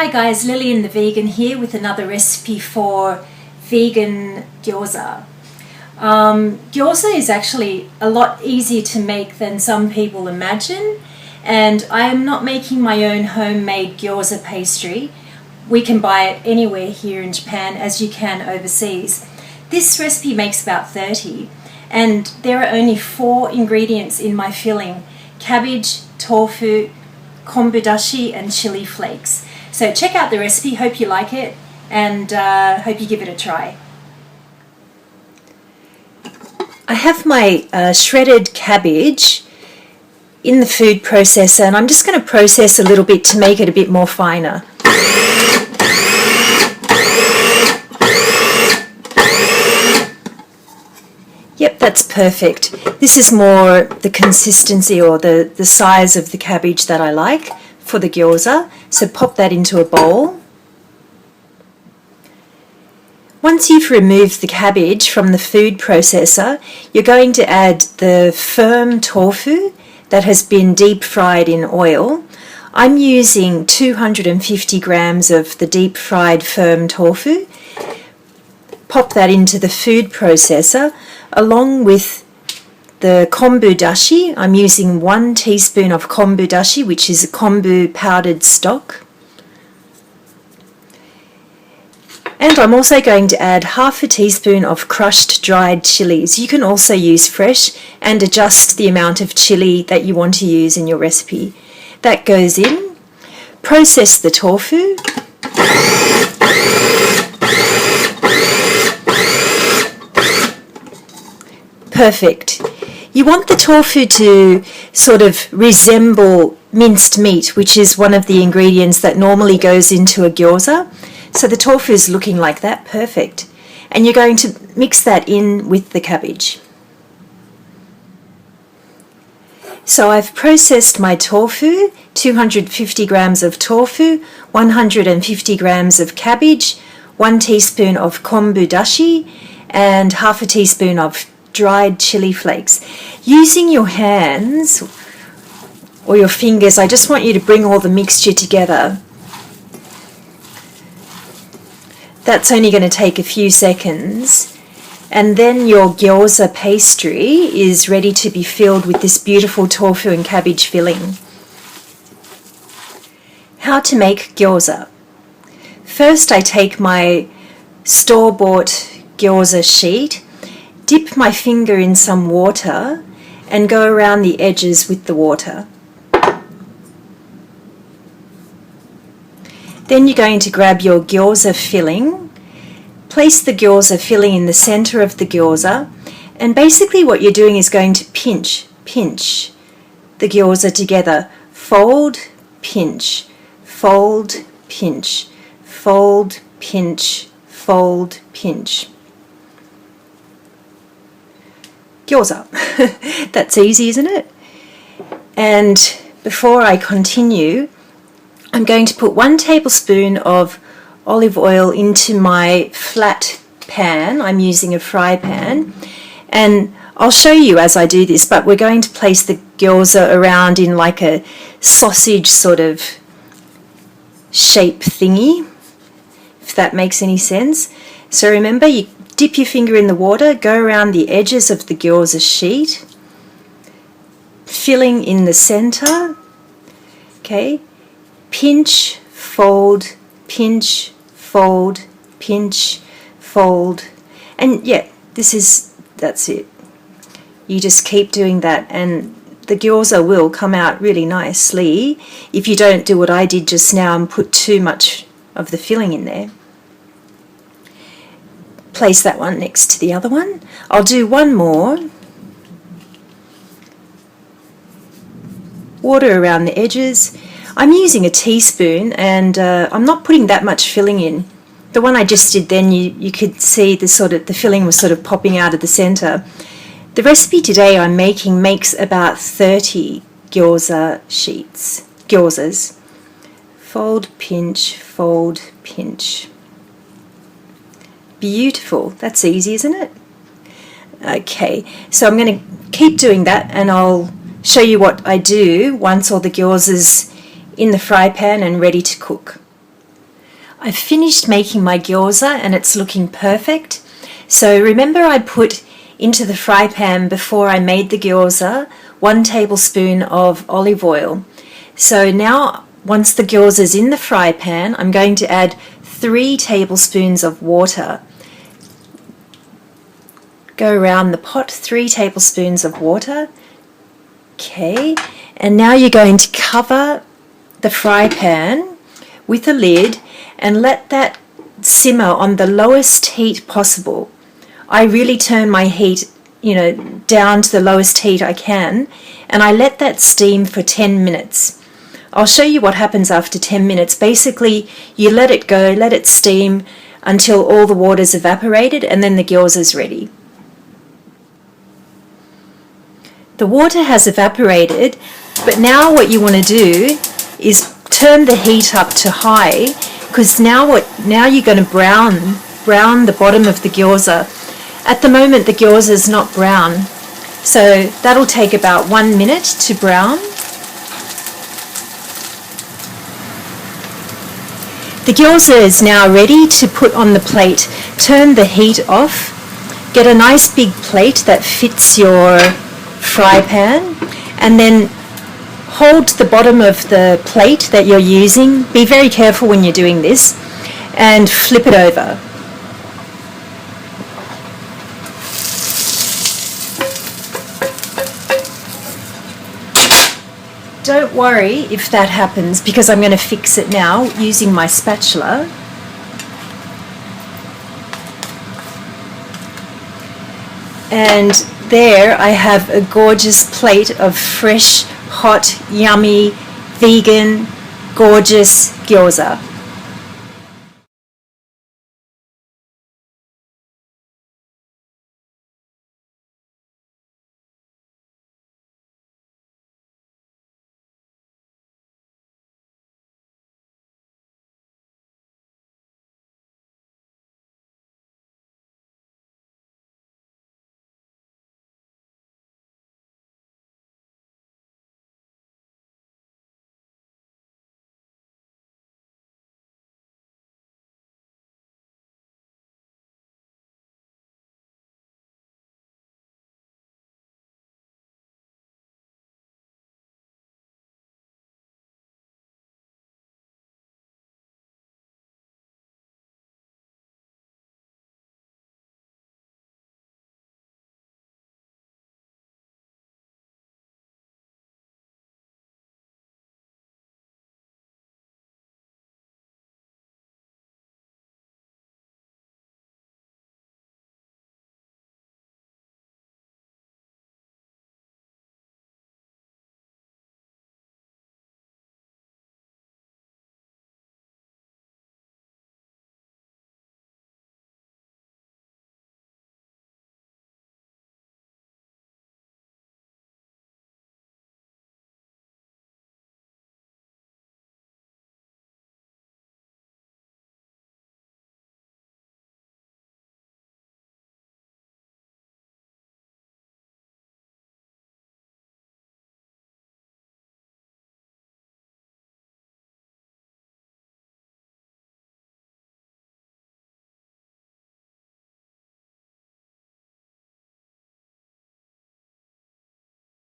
Hi guys, Lillian the Vegan here with another recipe for vegan gyoza. Gyoza is actually a lot easier to make than some people imagine, and I am not making my own homemade gyoza pastry. We can buy it anywhere here in Japan as you can overseas. This recipe makes about 30, and there are only 4 ingredients in my filling: cabbage, tofu, kombu dashi and chili flakes. So check out the recipe, hope you like it, and hope you give it a try. I have my shredded cabbage in the food processor, and I'm just going to process a little bit to make it a bit more finer. Yep, that's perfect. This is more the consistency or the size of the cabbage that I like for the gyoza. So pop that into a bowl. Once you've removed the cabbage from the food processor, you're going to add the firm tofu that has been deep fried in oil. I'm using 250 grams of the deep fried firm tofu. Pop that into the food processor along with the kombu dashi. I'm using 1 teaspoon of kombu dashi, which is a kombu powdered stock. And I'm also going to add half a teaspoon of crushed dried chilies. You can also use fresh and adjust the amount of chili that you want to use in your recipe. That goes in. Process the tofu. Perfect. You want the tofu to sort of resemble minced meat, which is one of the ingredients that normally goes into a gyoza. So the tofu is looking like that, perfect. And you're going to mix that in with the cabbage. So I've processed my tofu, 250 grams of tofu, 150 grams of cabbage, 1 teaspoon of kombu dashi, and half a teaspoon of dried chili flakes. Using your hands or your fingers, I just want you to bring all the mixture together. That's only going to take a few seconds, and then your gyoza pastry is ready to be filled with this beautiful tofu and cabbage filling. How to make gyoza. First, I take my store-bought gyoza sheet, dip my finger in some water and go around the edges with the water. Then you're going to grab your gyoza filling, place the gyoza filling in the center of the gyoza, and basically what you're doing is going to pinch the gyoza together. Fold, pinch, fold, pinch, fold, pinch, fold, pinch. Gyoza. That's easy, isn't it? And before I continue, I'm going to put 1 tablespoon of olive oil into my flat pan. I'm using a fry pan, and I'll show you as I do this, but we're going to place the gyoza around in like a sausage sort of shape thingy, if that makes any sense. So remember, you dip your finger in the water, go around the edges of the gyoza sheet, filling in the center, okay, pinch, fold, pinch, fold, pinch, fold, and yeah, that's it. You just keep doing that, and the gyoza will come out really nicely if you don't do what I did just now and put too much of the filling in there. Place that one next to the other one. I'll do one more. Water around the edges. I'm using a teaspoon, and I'm not putting that much filling in. The one I just did then, you could see the filling was sort of popping out of the center. The recipe today I'm making makes about 30 gyoza sheets, gyozas. Fold, pinch, fold, pinch. Beautiful. That's easy, isn't it? Okay, so I'm going to keep doing that, and I'll show you what I do once all the gyoza's in the fry pan and ready to cook. I've finished making my gyoza and it's looking perfect. So remember I put into the fry pan before I made the gyoza 1 tablespoon of olive oil. So now once the gyoza is in the fry pan, I'm going to add 3 tablespoons of water. Go around the pot, 3 tablespoons of water. Okay, and now you're going to cover the fry pan with a lid and let that simmer on the lowest heat possible. I really turn my heat, down to the lowest heat I can, and I let that steam for 10 minutes. I'll show you what happens after 10 minutes. Basically, you let it go, let it steam until all the water's evaporated, and then the gyoza's ready. The water has evaporated, but now what you want to do is turn the heat up to high, because now you're going to brown the bottom of the gyoza. At the moment the gyoza is not brown, so that'll take about 1 minute to brown. The gyoza is now ready to put on the plate. Turn the heat off. Get a nice big plate that fits your fry pan, and then hold the bottom of the plate that you're using. Be very careful when you're doing this, and flip it over. Don't worry if that happens, because I'm going to fix it now using my spatula. And there I have a gorgeous plate of fresh, hot, yummy, vegan, gorgeous gyoza.